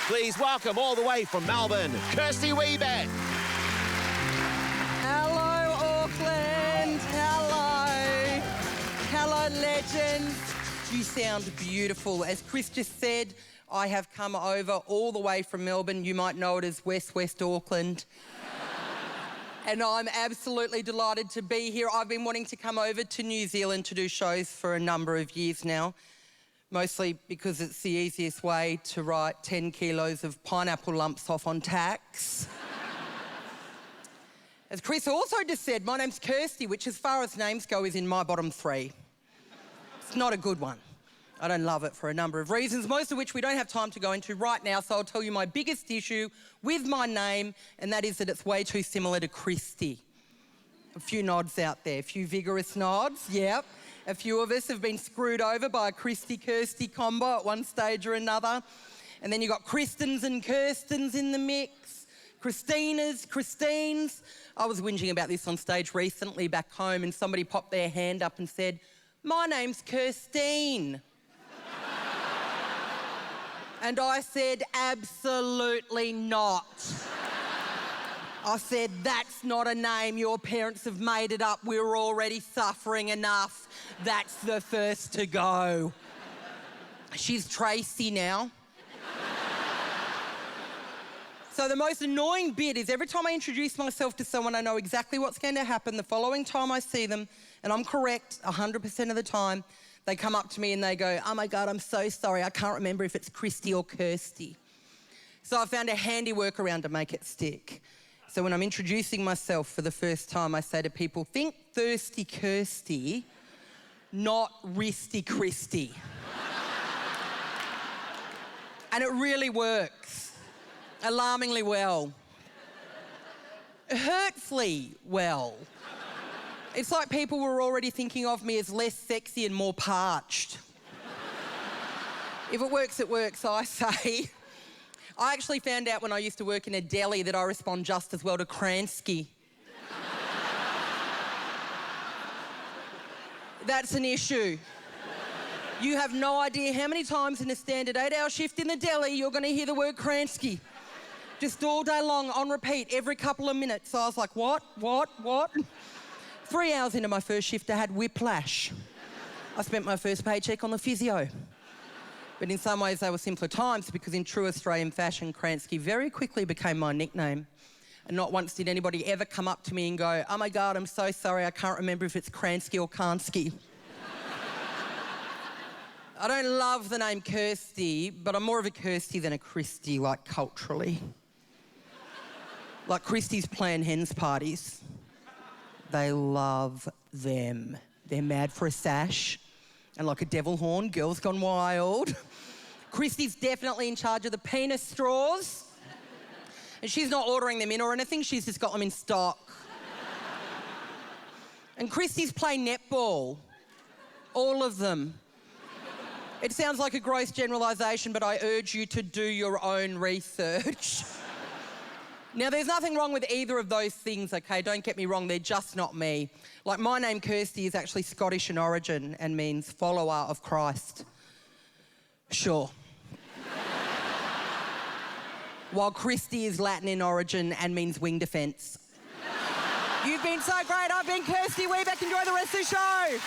Please welcome all the way from Melbourne, Kirsty Webeck. Hello, Auckland. Hello. Hello, legends. You sound beautiful. As Chris just said, I have come over all the way from Melbourne. You might know it as West Auckland. And I'm absolutely delighted to be here. I've been wanting to come over to New Zealand to do shows for a number of years now, mostly because it's the easiest way to write 10 kilos of pineapple lumps off on tax. As Chris also just said, my name's Kirsty, which as far as names go is in my bottom three. It's not a good one. I don't love it for a number of reasons, most of which we don't have time to go into right now, so I'll tell you my biggest issue with my name, and that is that it's way too similar to Christy. A few nods out there, a few vigorous nods, yep. A few of us have been screwed over by a Christy-Kirsty combo at one stage or another. And then you've got Kristins and Kirstins in the mix, Christinas, Christines. I was whinging about this on stage recently back home, and somebody popped their hand up and said, "My name's Kirstine." And I said, absolutely not. I said, that's not a name. Your parents have made it up. We're already suffering enough. That's the first to go. She's Tracy now. So the most annoying bit is every time I introduce myself to someone, I know exactly what's going to happen the following time I see them, and I'm correct 100% of the time. They come up to me and they go, "Oh my God, I'm so sorry. I can't remember if it's Christy or Kirsty." So I found a handy workaround to make it stick. So when I'm introducing myself for the first time, I say to people, think thirsty Kirsty, not wristy Christy. And it really works. Alarmingly well. Hurtfully well. It's like people were already thinking of me as less sexy and more parched. If it works, it works, I say. I actually found out when I used to work in a deli that I respond just as well to Kransky. That's an issue. You have no idea how many times in a standard 8-hour shift in the deli you're going to hear the word Kransky. Just all day long, on repeat, every couple of minutes. So I was like, what? 3 hours into my first shift, I had whiplash. I spent my first paycheck on the physio. But in some ways, they were simpler times because in true Australian fashion, Kransky very quickly became my nickname. And not once did anybody ever come up to me and go, "Oh my God, I'm so sorry, I can't remember if it's Kransky or Kansky." I don't love the name Kirsty, but I'm more of a Kirsty than a Christy, like culturally. Like Christy's playing hens parties. They love them. They're mad for a sash and like a devil horn, girls gone wild. Christy's definitely in charge of the penis straws. And she's not ordering them in or anything, she's just got them in stock. And Christy's play netball. All of them. It sounds like a gross generalisation, but I urge you to do your own research. Now, there's nothing wrong with either of those things, okay? Don't get me wrong, they're just not me. Like, my name, Kirsty, is actually Scottish in origin and means follower of Christ. Sure. While Christy is Latin in origin and means wing defence. You've been so great. I've been Kirsty Webeck. Enjoy the rest of the show.